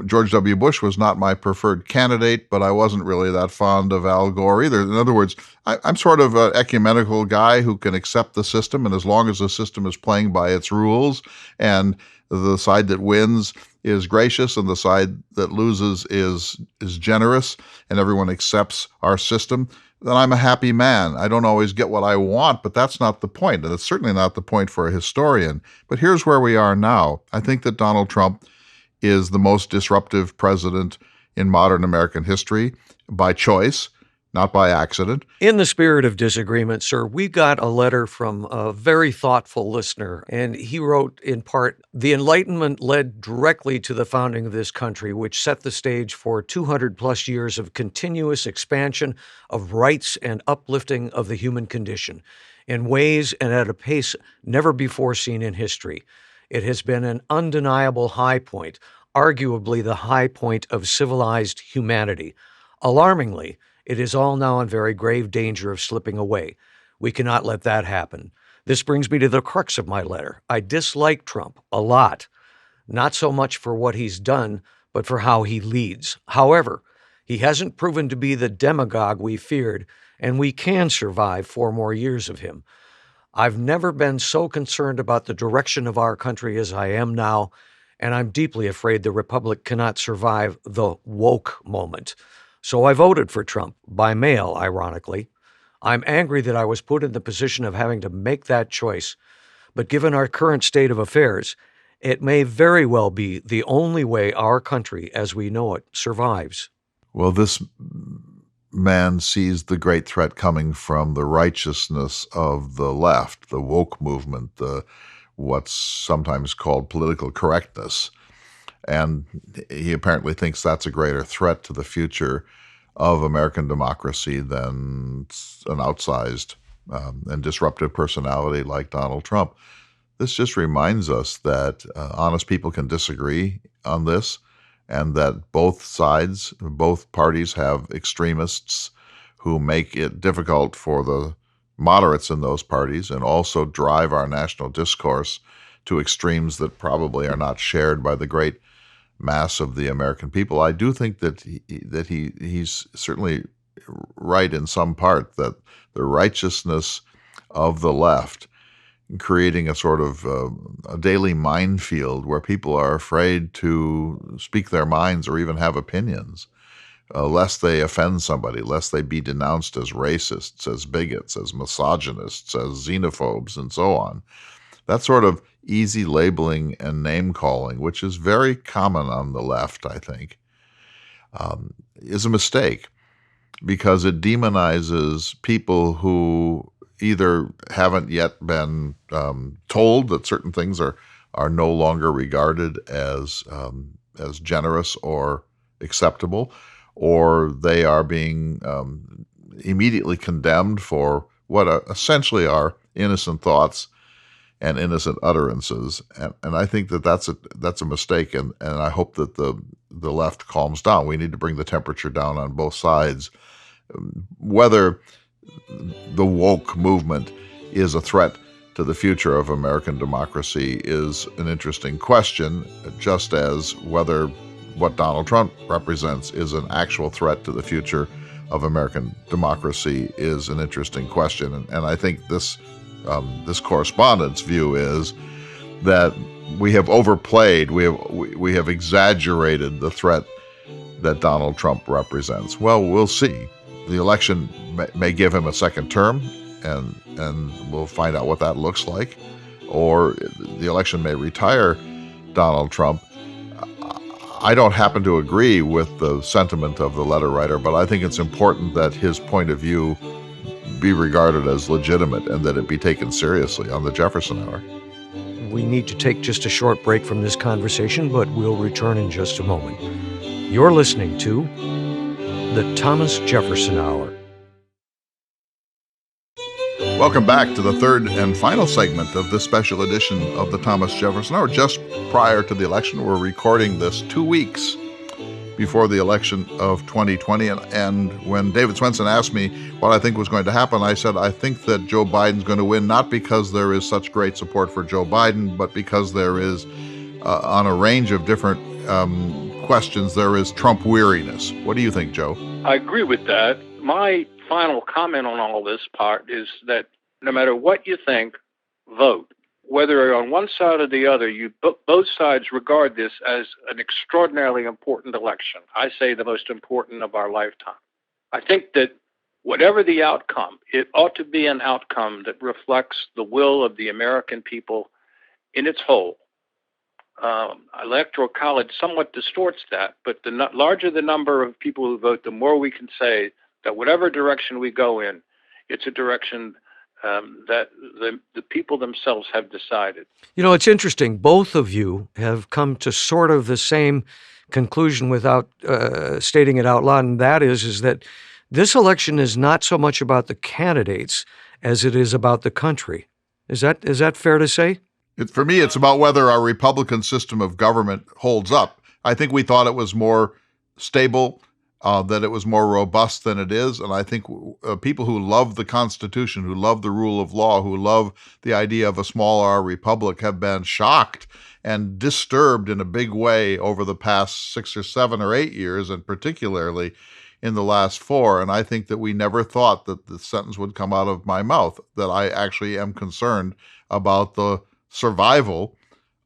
George W. Bush was not my preferred candidate, but I wasn't really that fond of Al Gore either. In other words, I'm sort of an ecumenical guy who can accept the system, and as long as the system is playing by its rules and the side that wins is gracious and the side that loses is generous and everyone accepts our system, then I'm a happy man. I don't always get what I want, but that's not the point, and it's certainly not the point for a historian. But here's where we are now. I think that Donald Trump is the most disruptive president in modern American history by choice, not by accident. In the spirit of disagreement, sir, we got a letter from a very thoughtful listener, and he wrote in part, "The Enlightenment led directly to the founding of this country, which set the stage for 200 plus years of continuous expansion of rights and uplifting of the human condition in ways and at a pace never before seen in history. It has been an undeniable high point, arguably the high point of civilized humanity. Alarmingly, it is all now in very grave danger of slipping away. We cannot let that happen. This brings me to the crux of my letter. I dislike Trump a lot, not so much for what he's done, but for how he leads. However, he hasn't proven to be the demagogue we feared, and we can survive 4 more years of him. I've never been so concerned about the direction of our country as I am now, and I'm deeply afraid the Republic cannot survive the woke moment. So I voted for Trump, by mail, ironically. I'm angry that I was put in the position of having to make that choice, but given our current state of affairs, it may very well be the only way our country, as we know it, survives." Well, this man sees the great threat coming from the righteousness of the left, the woke movement, what's sometimes called political correctness. And he apparently thinks that's a greater threat to the future of American democracy than an outsized and disruptive personality like Donald Trump. This just reminds us that honest people can disagree on this, and that both sides, both parties have extremists who make it difficult for the moderates in those parties and also drive our national discourse to extremes that probably are not shared by the great mass of the American people. I do think that he's certainly right in some part that the righteousness of the left, creating a sort of a daily minefield where people are afraid to speak their minds or even have opinions, lest they offend somebody, lest they be denounced as racists, as bigots, as misogynists, as xenophobes, and so on. That sort of easy labeling and name calling, which is very common on the left, I think, is a mistake because it demonizes people who either haven't yet been told that certain things are no longer regarded as generous or acceptable, or they are being immediately condemned for what essentially are innocent thoughts and innocent utterances, and I think that that's a mistake, and I hope that the left calms down. We need to bring the temperature down on both sides. Whether the woke movement is a threat to the future of American democracy is an interesting question, just as whether what Donald Trump represents is an actual threat to the future of American democracy is an interesting question. And I think this correspondent's view is that we have overplayed, we have exaggerated the threat that Donald Trump represents. Well, we'll see. The election may give him a second term, and we'll find out what that looks like. Or the election may retire Donald Trump. I don't happen to agree with the sentiment of the letter writer, but I think it's important that his point of view be regarded as legitimate and that it be taken seriously on the Jefferson Hour. We need to take just a short break from this conversation, but we'll return in just a moment. You're listening to the Thomas Jefferson Hour. Welcome back to the third and final segment of this special edition of the Thomas Jefferson Hour. Just prior to the election, we're recording this 2 weeks before the election of 2020. And when David Swenson asked me what I think was going to happen, I said, I think that Joe Biden's going to win, not because there is such great support for Joe Biden, but because there is, on a range of different questions, there is Trump weariness. What do you think, Joe? I agree with that. My final comment on all this part is that no matter what you think, vote. Whether you're on one side or the other, both sides regard this as an extraordinarily important election. I say the most important of our lifetime. I think that whatever the outcome, it ought to be an outcome that reflects the will of the American people in its whole. Electoral college somewhat distorts that, but the larger the number of people who vote, the more we can say that whatever direction we go in, it's a direction that the people themselves have decided. You know, it's interesting. Both of you have come to sort of the same conclusion without stating it out loud, and that is that this election is not so much about the candidates as it is about the country. Is that fair to say? For me, it's about whether our Republican system of government holds up. I think we thought it was more stable, that it was more robust than it is. And I think people who love the Constitution, who love the rule of law, who love the idea of a small R republic have been shocked and disturbed in a big way over the past 6 or 7 or 8 years, and particularly in the last 4. And I think that we never thought that the sentence would come out of my mouth, that I actually am concerned about the survival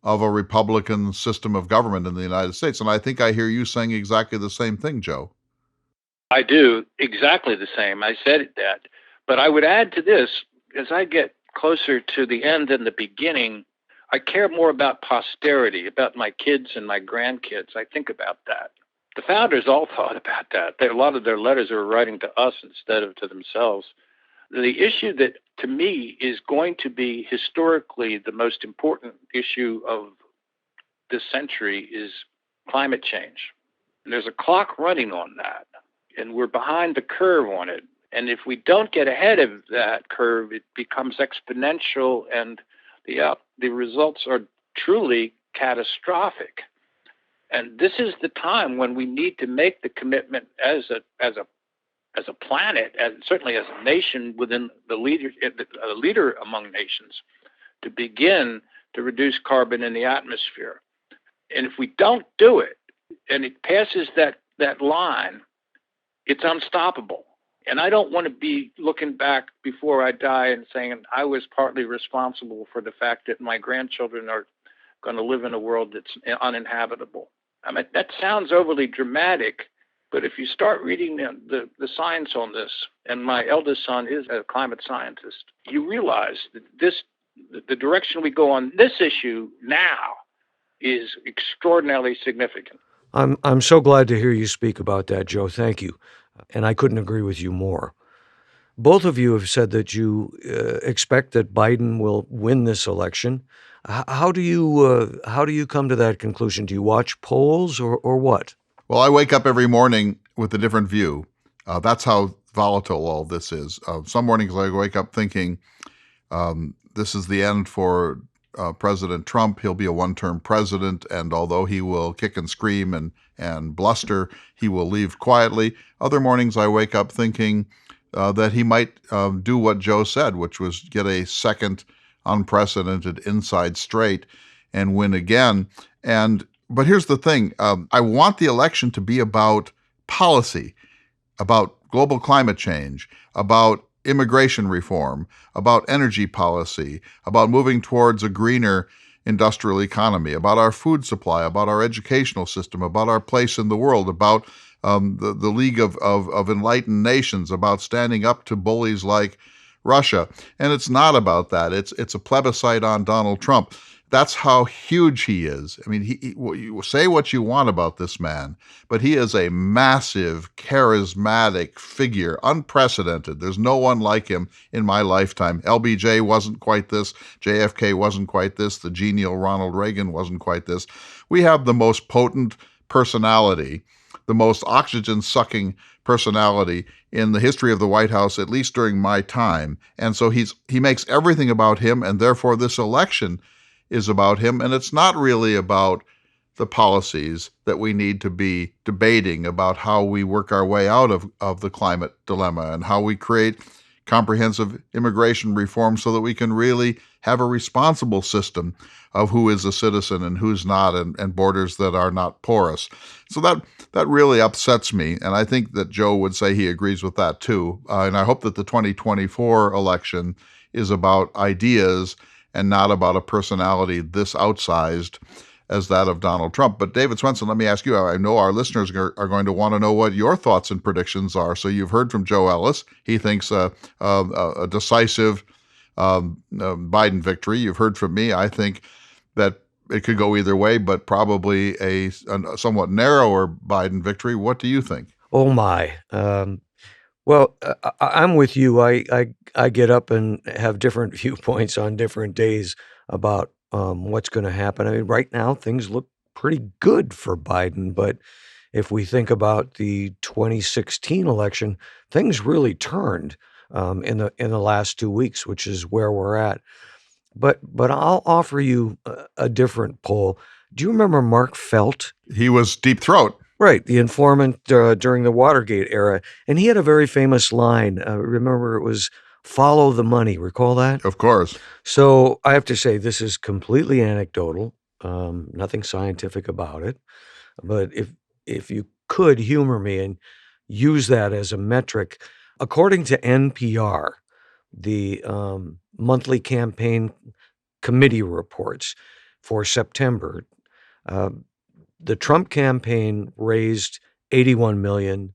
of a Republican system of government in the United States. And I think I hear you saying exactly the same thing, Joe. I do, exactly the same. I said that. But I would add to this, as I get closer to the end than the beginning, I care more about posterity, about my kids and my grandkids. I think about that. The founders all thought about that. A lot of their letters are writing to us instead of to themselves. The issue that, to me, is going to be historically the most important issue of this century is climate change. And there's a clock running on that, and we're behind the curve on it. And if we don't get ahead of that curve, it becomes exponential, and the results are truly catastrophic. And this is the time when we need to make the commitment as a planet, and certainly as a nation within the leader among nations, to begin to reduce carbon in the atmosphere. And if we don't do it, and it passes that line, it's unstoppable. And I don't want to be looking back before I die and saying I was partly responsible for the fact that my grandchildren are going to live in a world that's uninhabitable. I mean, that sounds overly dramatic, but if you start reading the science on this, and my eldest son is a climate scientist, you realize that the direction we go on this issue now is extraordinarily significant. I'm so glad to hear you speak about that, Joe. Thank you. And I couldn't agree with you more. Both of you have said that you expect that Biden will win this election. How do you come to that conclusion? Do you watch polls or what? Well, I wake up every morning with a different view. That's how volatile all this is. Some mornings I wake up thinking this is the end for President Trump. He'll be a one-term president, and although he will kick and scream and bluster, he will leave quietly. Other mornings I wake up thinking that he might do what Joe said, which was get a second unprecedented inside straight and win again. But here's the thing. I want the election to be about policy, about global climate change, about immigration reform, about energy policy, about moving towards a greener industrial economy, about our food supply, about our educational system, about our place in the world, about the League of Enlightened Nations, about standing up to bullies like Russia. And it's not about that. It's a plebiscite on Donald Trump. That's how huge he is. I mean, you say what you want about this man, but he is a massive, charismatic figure, unprecedented. There's no one like him in my lifetime. LBJ wasn't quite this. JFK wasn't quite this. The genial Ronald Reagan wasn't quite this. We have the most potent personality, the most oxygen-sucking personality in the history of the White House, at least during my time. And so he makes everything about him, and therefore this election is about him. And it's not really about the policies that we need to be debating about how we work our way out of the climate dilemma and how we create comprehensive immigration reform so that we can really have a responsible system of who is a citizen and who's not, and borders that are not porous. So that really upsets me, and I think that Joe would say he agrees with that too. And I hope that the 2024 election is about ideas and not about a personality this outsized as that of Donald Trump. But David Swenson, let me ask you, I know our listeners are going to want to know what your thoughts and predictions are. So you've heard from Joe Ellis. He thinks a decisive Biden victory. You've heard from me. I think that it could go either way, but probably a somewhat narrower Biden victory. What do you think? Oh, my. Well, I'm with you. I get up and have different viewpoints on different days about what's going to happen. I mean, right now things look pretty good for Biden, but if we think about the 2016 election, things really turned in the last 2 weeks, which is where we're at. But I'll offer you a different poll. Do you remember Mark Felt? He was deep throat. Right, the informant during the Watergate era. And he had a very famous line. Remember, it was follow the money. Recall that? Of course. So I have to say, this is completely anecdotal, nothing scientific about it. But if you could humor me and use that as a metric, according to NPR, the monthly campaign committee reports for September, the Trump campaign raised $81 million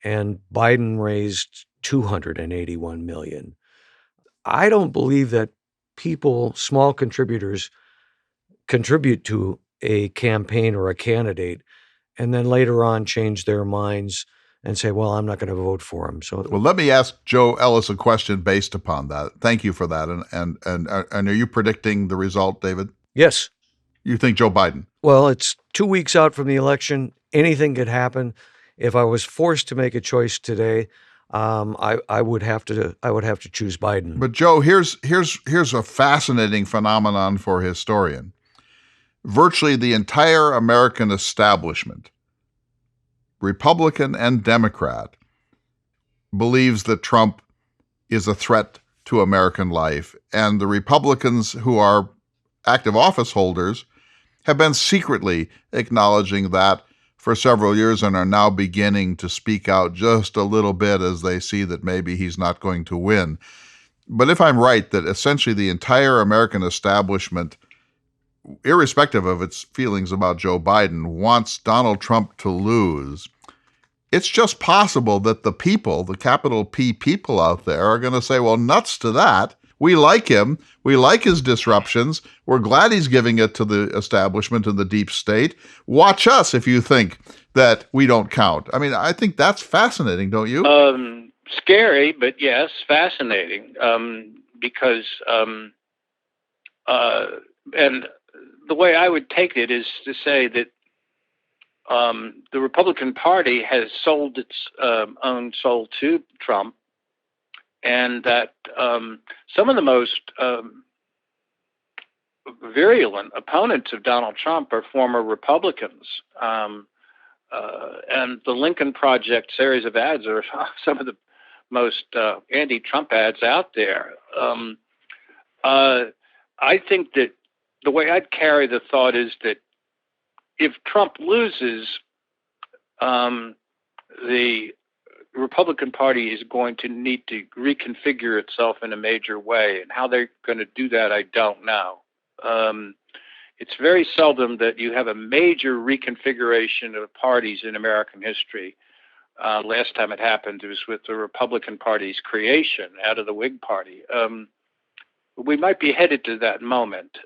and Biden raised $281 million. I don't believe that people, small contributors, contribute to a campaign or a candidate and then later on change their minds and say, well, I'm not going to vote for him. So, well, let me ask Joe Ellis a question based upon that. Thank you for that. And are you predicting the result, David? Yes. You think Joe Biden? Well, it's 2 weeks out from the election. Anything could happen. If I was forced to make a choice today, I would have to choose Biden. But Joe, here's a fascinating phenomenon for a historian. virtually the entire American establishment, Republican and Democrat, believes that Trump is a threat to American life. And the Republicans who are active office holders have been secretly acknowledging that for several years and are now beginning to speak out just a little bit as they see that maybe he's not going to win. But if I'm right, that essentially the entire American establishment, irrespective of its feelings about Joe Biden, wants Donald Trump to lose, it's just possible that the people, the capital P people out there, are going to say, well, nuts to that. We like him. We like his disruptions. We're glad he's giving it to the establishment and the deep state. Watch us if you think that we don't count. I mean, I think that's fascinating, don't you? Scary, but yes, fascinating. Because and the way I would take it is to say that the Republican Party has sold its own soul to Trump, and that some of the most virulent opponents of Donald Trump are former Republicans. And the Lincoln Project series of ads are some of the most anti-Trump ads out there. I think that the way I'd carry the thought is that if Trump loses, the Republican Party is going to need to reconfigure itself in a major way. And how they're going to do that, I don't know. It's very seldom that you have a major reconfiguration of parties in American history. Last time it happened, it was with the Republican Party's creation out of the Whig Party. We might be headed to that moment.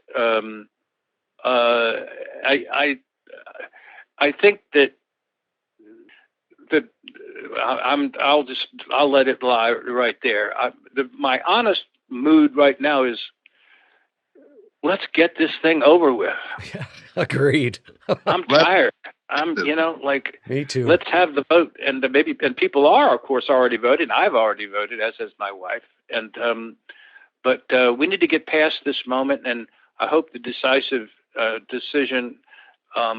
I think that I'll let it lie right there. My honest mood right now is, let's get this thing over with. Yeah, agreed. I'm tired. Me too. Let's have the vote, and people are, of course, already voted. I've already voted, as has my wife, but we need to get past this moment, and I hope the decisive decision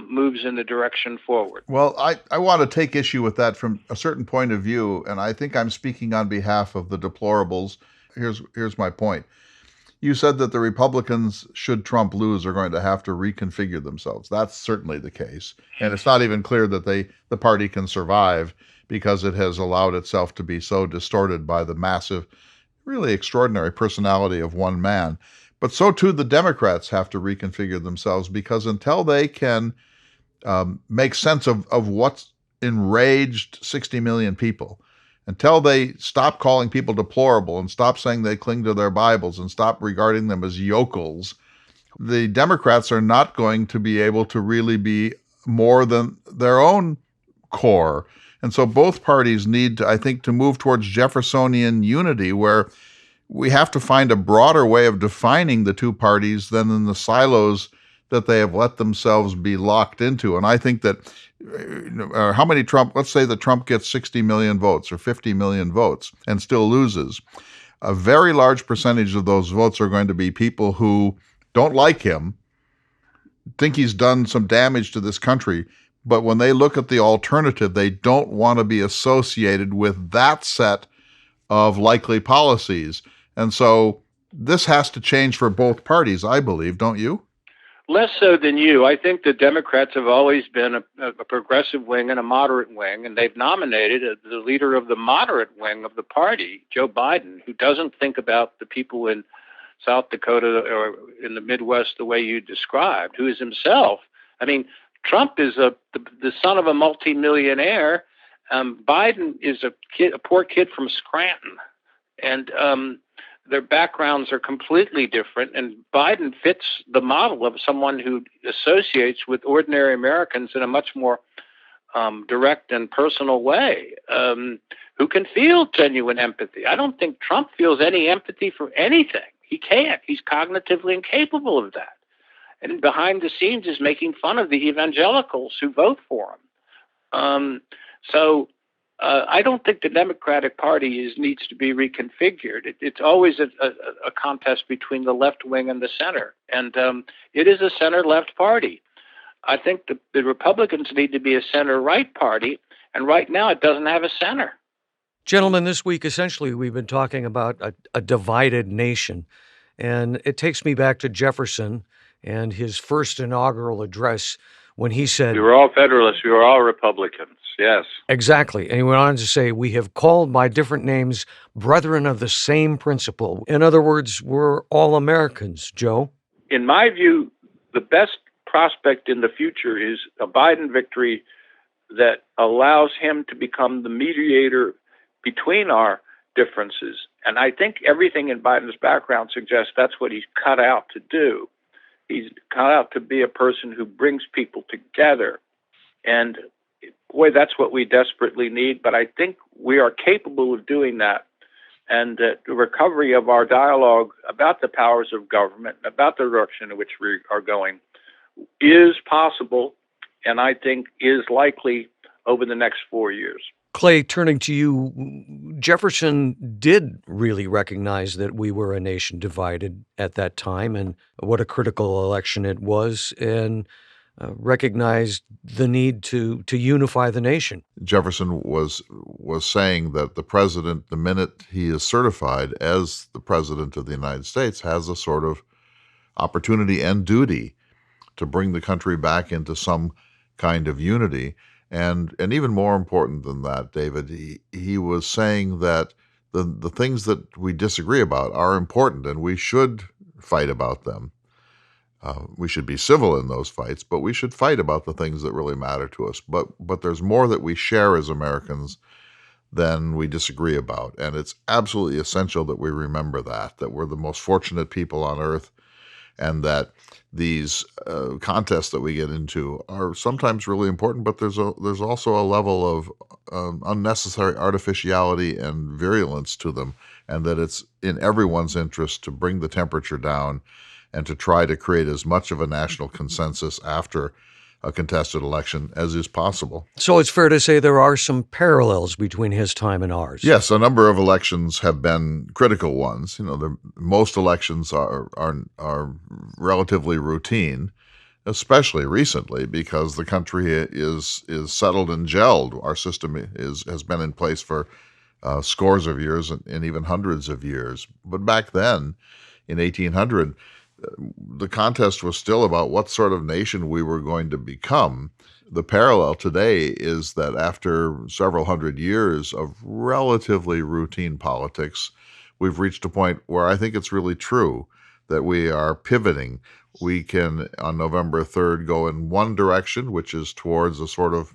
moves in the direction forward. Well, I want to take issue with that from a certain point of view, and I think I'm speaking on behalf of the deplorables. Here's my point. You said that the Republicans, should Trump lose, are going to have to reconfigure themselves. That's certainly the case. And it's not even clear that the party can survive because it has allowed itself to be so distorted by the massive, really extraordinary personality of one man. But so too the Democrats have to reconfigure themselves, because until they can make sense of what's enraged 60 million people, until they stop calling people deplorable and stop saying they cling to their Bibles and stop regarding them as yokels, the Democrats are not going to be able to really be more than their own core. And so both parties need, I think, to move towards Jeffersonian unity, where we have to find a broader way of defining the two parties than in the silos that they have let themselves be locked into. And I think that how many let's say that Trump gets 60 million votes or 50 million votes and still loses. A very large percentage of those votes are going to be people who don't like him, think he's done some damage to this country, but when they look at the alternative, they don't want to be associated with that set of likely policies. And so this has to change for both parties, I believe, don't you? Less so than you. I think the Democrats have always been a progressive wing and a moderate wing, and they've nominated the leader of the moderate wing of the party, Joe Biden, who doesn't think about the people in South Dakota or in the Midwest the way you described, who is himself. I mean, Trump is the son of a multimillionaire. Biden is a poor kid from Scranton, and their backgrounds are completely different. And Biden fits the model of someone who associates with ordinary Americans in a much more direct and personal way, who can feel genuine empathy. I don't think Trump feels any empathy for anything. He can't. He's cognitively incapable of that. And behind the scenes is making fun of the evangelicals who vote for him. I don't think the Democratic Party needs to be reconfigured. It's always a contest between the left wing and the center, and it is a center-left party. I think the Republicans need to be a center-right party, and right now it doesn't have a center. Gentlemen, this week, essentially, we've been talking about a divided nation. And it takes me back to Jefferson and his first inaugural address when he said, "We were all Federalists, we were all Republicans." Yes. Exactly. And he went on to say, "We have called by different names brethren of the same principle." In other words, we're all Americans, Joe. In my view, the best prospect in the future is a Biden victory that allows him to become the mediator between our differences. And I think everything in Biden's background suggests that's what he's cut out to do. He's cut out to be a person who brings people together. And boy, that's what we desperately need. But I think we are capable of doing that. And the recovery of our dialogue about the powers of government, about the direction in which we are going, is possible, and I think is likely over the next 4 years. Clay, turning to you, Jefferson did really recognize that we were a nation divided at that time and what a critical election it was, and recognized the need to unify the nation. Jefferson was saying that the president, the minute he is certified as the president of the United States, has a sort of opportunity and duty to bring the country back into some kind of unity. And even more important than that, David, he was saying that the things that we disagree about are important and we should fight about them. We should be civil in those fights, but we should fight about the things that really matter to us. But there's more that we share as Americans than we disagree about. And it's absolutely essential that we remember that we're the most fortunate people on earth, and that these contests that we get into are sometimes really important, but there's also a level of unnecessary artificiality and virulence to them, and that it's in everyone's interest to bring the temperature down and to try to create as much of a national consensus after a contested election as is possible. So it's fair to say there are some parallels between his time and ours. Yes, a number of elections have been critical ones. Most elections are relatively routine, especially recently because the country is settled and gelled. Our system has been in place for scores of years and even hundreds of years. But back then, in 1800, the contest was still about what sort of nation we were going to become. The parallel today is that after several hundred years of relatively routine politics, we've reached a point where I think it's really true that we are pivoting. We can, on November 3rd, go in one direction, which is towards a sort of,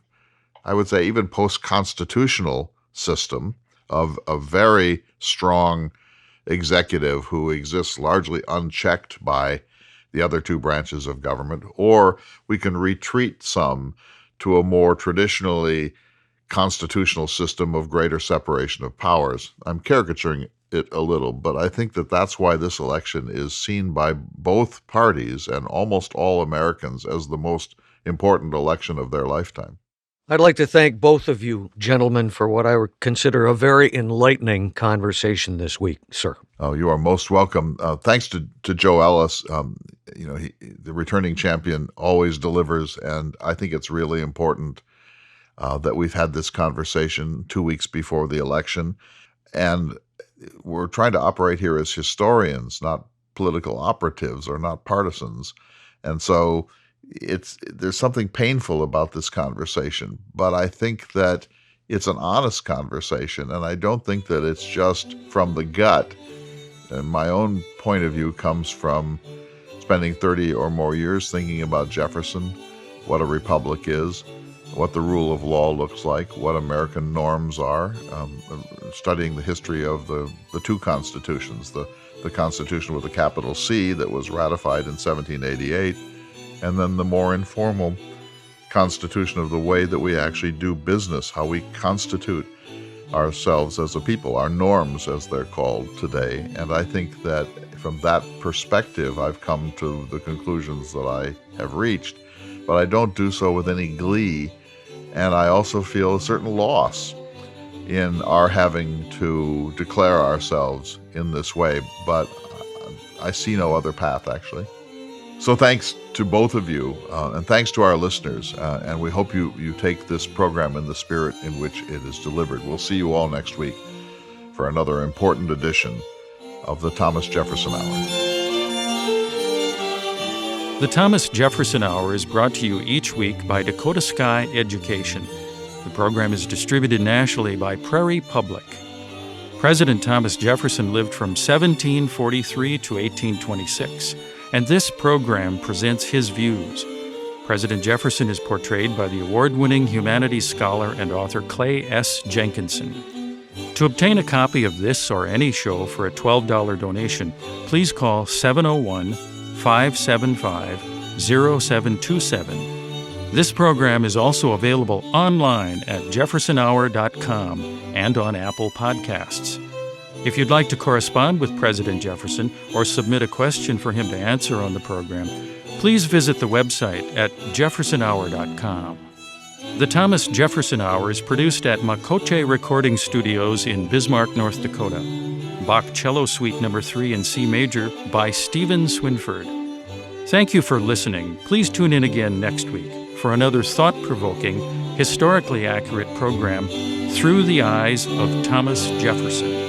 I would say, even post-constitutional system of a very strong executive who exists largely unchecked by the other two branches of government, or we can retreat some to a more traditionally constitutional system of greater separation of powers. I'm caricaturing it a little, but I think that that's why this election is seen by both parties and almost all Americans as the most important election of their lifetime. I'd like to thank both of you, gentlemen, for what I would consider a very enlightening conversation this week, sir. Oh, you are most welcome. Thanks to Joe Ellis. The returning champion always delivers, and I think it's really important that we've had this conversation 2 weeks before the election. And we're trying to operate here as historians, not political operatives or not partisans. And so there's something painful about this conversation, but I think that it's an honest conversation, and I don't think that it's just from the gut. And my own point of view comes from spending 30 or more years thinking about Jefferson, what a republic is, what the rule of law looks like, what American norms are, studying the history of the two constitutions, the Constitution with a capital C that was ratified in 1788, and then the more informal constitution of the way that we actually do business, how we constitute ourselves as a people, our norms as they're called today. And I think that from that perspective, I've come to the conclusions that I have reached, but I don't do so with any glee. And I also feel a certain loss in our having to declare ourselves in this way, but I see no other path, actually. So thanks to both of you, and thanks to our listeners, and we hope you take this program in the spirit in which it is delivered. We'll see you all next week for another important edition of the Thomas Jefferson Hour. The Thomas Jefferson Hour is brought to you each week by Dakota Sky Education. The program is distributed nationally by Prairie Public. President Thomas Jefferson lived from 1743 to 1826, and this program presents his views. President Jefferson is portrayed by the award-winning humanities scholar and author Clay S. Jenkinson. To obtain a copy of this or any show for a $12 donation, please call 701-575-0727. This program is also available online at jeffersonhour.com and on Apple Podcasts. If you'd like to correspond with President Jefferson or submit a question for him to answer on the program, please visit the website at jeffersonhour.com. The Thomas Jefferson Hour is produced at Makoche Recording Studios in Bismarck, North Dakota. Bach Cello Suite No. 3 in C Major by Stephen Swinford. Thank you for listening. Please tune in again next week for another thought-provoking, historically accurate program, Through the Eyes of Thomas Jefferson.